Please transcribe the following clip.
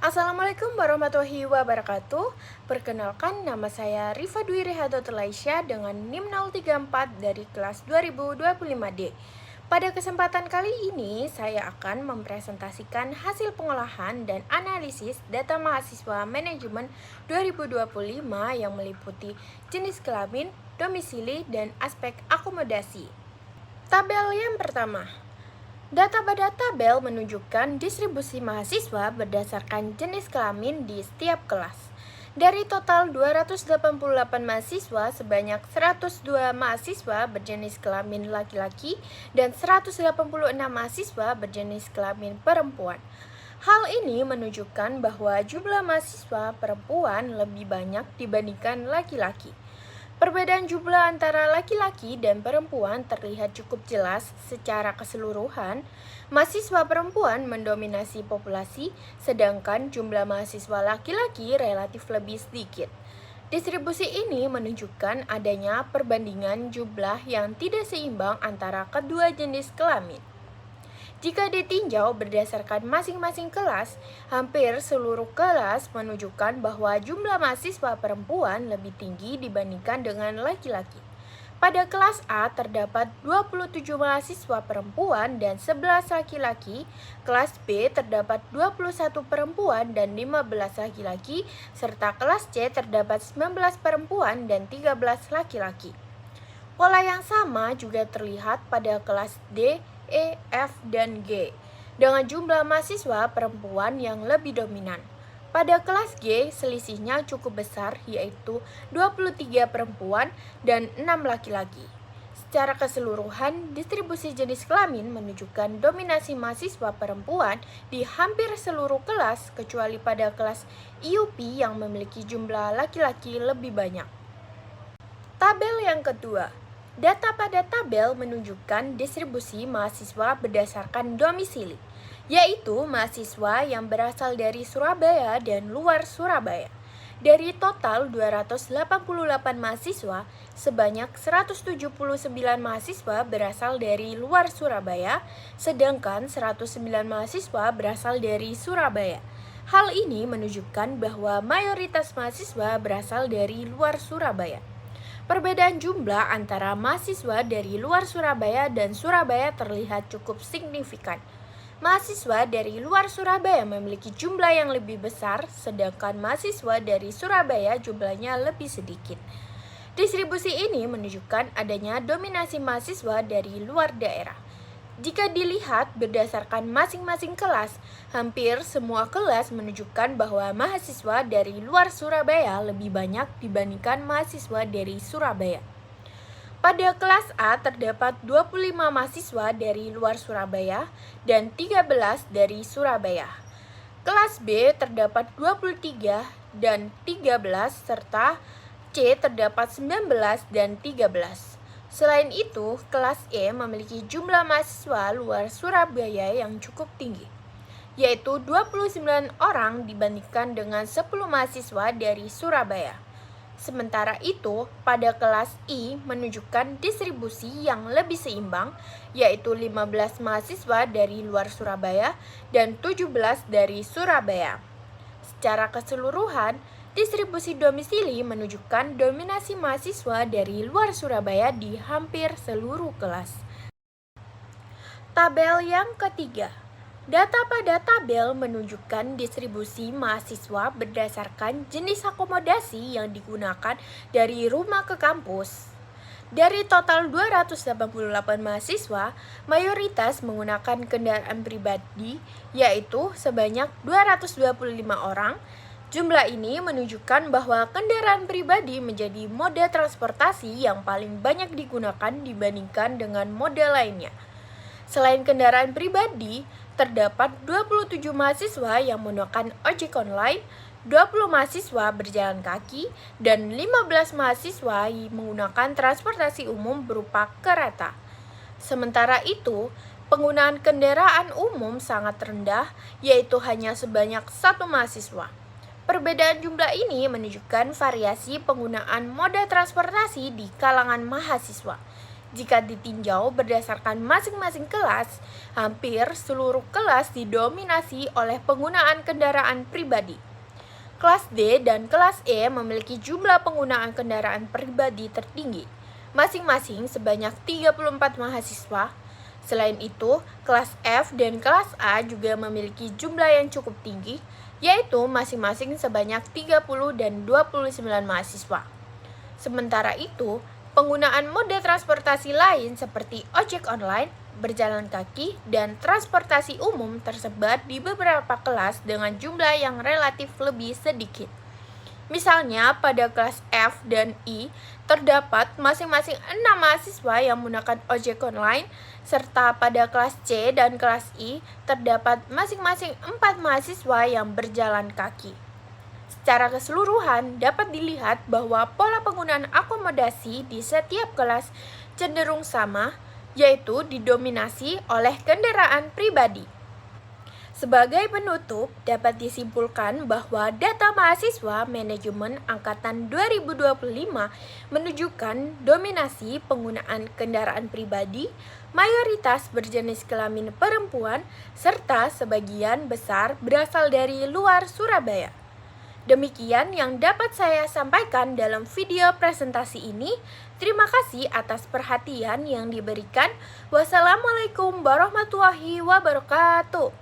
Assalamualaikum warahmatullahi wabarakatuh. Perkenalkan, nama saya Rifa Dwi Rehadotul Aisyah dengan NIM 034 dari kelas 2025D. Pada kesempatan kali ini, saya akan mempresentasikan hasil pengolahan dan analisis data mahasiswa manajemen 2025 yang meliputi jenis kelamin, domisili, dan aspek akomodasi. Tabel yang pertama. Data pada tabel menunjukkan distribusi mahasiswa berdasarkan jenis kelamin di setiap kelas. Dari total 288 mahasiswa, sebanyak 102 mahasiswa berjenis kelamin laki-laki dan 186 mahasiswa berjenis kelamin perempuan. Hal ini menunjukkan bahwa jumlah mahasiswa perempuan lebih banyak dibandingkan laki-laki. Perbedaan jumlah antara laki-laki dan perempuan terlihat cukup jelas secara keseluruhan. Mahasiswa perempuan mendominasi populasi, sedangkan jumlah mahasiswa laki-laki relatif lebih sedikit. Distribusi ini menunjukkan adanya perbandingan jumlah yang tidak seimbang antara kedua jenis kelamin. Jika ditinjau berdasarkan masing-masing kelas, hampir seluruh kelas menunjukkan bahwa jumlah mahasiswa perempuan lebih tinggi dibandingkan dengan laki-laki. Pada kelas A terdapat 27 mahasiswa perempuan dan 11 laki-laki, kelas B terdapat 21 perempuan dan 15 laki-laki, serta kelas C terdapat 19 perempuan dan 13 laki-laki. Pola yang sama juga terlihat pada kelas D, E, F, dan G, dengan jumlah mahasiswa perempuan yang lebih dominan. Pada kelas G, selisihnya cukup besar, yaitu 23 perempuan dan 6 laki-laki. Secara keseluruhan, distribusi jenis kelamin menunjukkan dominasi mahasiswa perempuan di hampir seluruh kelas, kecuali pada kelas IUP yang memiliki jumlah laki-laki lebih banyak. Tabel yang kedua. Data pada tabel menunjukkan distribusi mahasiswa berdasarkan domisili, yaitu mahasiswa yang berasal dari Surabaya dan luar Surabaya. Dari total 288 mahasiswa, sebanyak 179 mahasiswa berasal dari luar Surabaya, sedangkan 109 mahasiswa berasal dari Surabaya. Hal ini menunjukkan bahwa mayoritas mahasiswa berasal dari luar Surabaya. Perbedaan jumlah antara mahasiswa dari luar Surabaya dan Surabaya terlihat cukup signifikan. Mahasiswa dari luar Surabaya memiliki jumlah yang lebih besar, sedangkan mahasiswa dari Surabaya jumlahnya lebih sedikit. Distribusi ini menunjukkan adanya dominasi mahasiswa dari luar daerah. Jika dilihat berdasarkan masing-masing kelas, hampir semua kelas menunjukkan bahwa mahasiswa dari luar Surabaya lebih banyak dibandingkan mahasiswa dari Surabaya. Pada kelas A terdapat 25 mahasiswa dari luar Surabaya dan 13 dari Surabaya. Kelas B terdapat 23 dan 13 serta C terdapat 19 dan 13. Selain itu, kelas E memiliki jumlah mahasiswa luar Surabaya yang cukup tinggi, yaitu 29 orang dibandingkan dengan 10 mahasiswa dari Surabaya. Sementara itu, pada kelas I menunjukkan distribusi yang lebih seimbang, yaitu 15 mahasiswa dari luar Surabaya dan 17 dari Surabaya. Secara keseluruhan, distribusi domisili menunjukkan dominasi mahasiswa dari luar Surabaya di hampir seluruh kelas. Tabel yang ketiga. Data pada tabel menunjukkan distribusi mahasiswa berdasarkan jenis akomodasi yang digunakan dari rumah ke kampus. Dari total 288 mahasiswa, mayoritas menggunakan kendaraan pribadi, yaitu sebanyak 225 orang. Jumlah ini menunjukkan bahwa kendaraan pribadi menjadi moda transportasi yang paling banyak digunakan dibandingkan dengan moda lainnya. Selain kendaraan pribadi, terdapat 27 mahasiswa yang menggunakan ojek online, 20 mahasiswa berjalan kaki, dan 15 mahasiswa menggunakan transportasi umum berupa kereta. Sementara itu, penggunaan kendaraan umum sangat rendah, yaitu hanya sebanyak 1 mahasiswa. Perbedaan jumlah ini menunjukkan variasi penggunaan moda transportasi di kalangan mahasiswa. Jika ditinjau berdasarkan masing-masing kelas, hampir seluruh kelas didominasi oleh penggunaan kendaraan pribadi. Kelas D dan kelas E memiliki jumlah penggunaan kendaraan pribadi tertinggi, masing-masing sebanyak 34 mahasiswa. Selain itu, kelas F dan kelas A juga memiliki jumlah yang cukup tinggi, yaitu masing-masing sebanyak 30 dan 29 mahasiswa. Sementara itu, penggunaan moda transportasi lain seperti ojek online, berjalan kaki, dan transportasi umum tersebar di beberapa kelas dengan jumlah yang relatif lebih sedikit. Misalnya, pada kelas F dan I terdapat masing-masing 6 mahasiswa yang menggunakan ojek online, serta pada kelas C dan kelas I terdapat masing-masing 4 mahasiswa yang berjalan kaki. Secara keseluruhan, dapat dilihat bahwa pola penggunaan akomodasi di setiap kelas cenderung sama, yaitu didominasi oleh kendaraan pribadi. Sebagai penutup, dapat disimpulkan bahwa data mahasiswa manajemen angkatan 2025 menunjukkan dominasi penggunaan kendaraan pribadi, mayoritas berjenis kelamin perempuan, serta sebagian besar berasal dari luar Surabaya. Demikian yang dapat saya sampaikan dalam video presentasi ini. Terima kasih atas perhatian yang diberikan. Wassalamualaikum warahmatullahi wabarakatuh.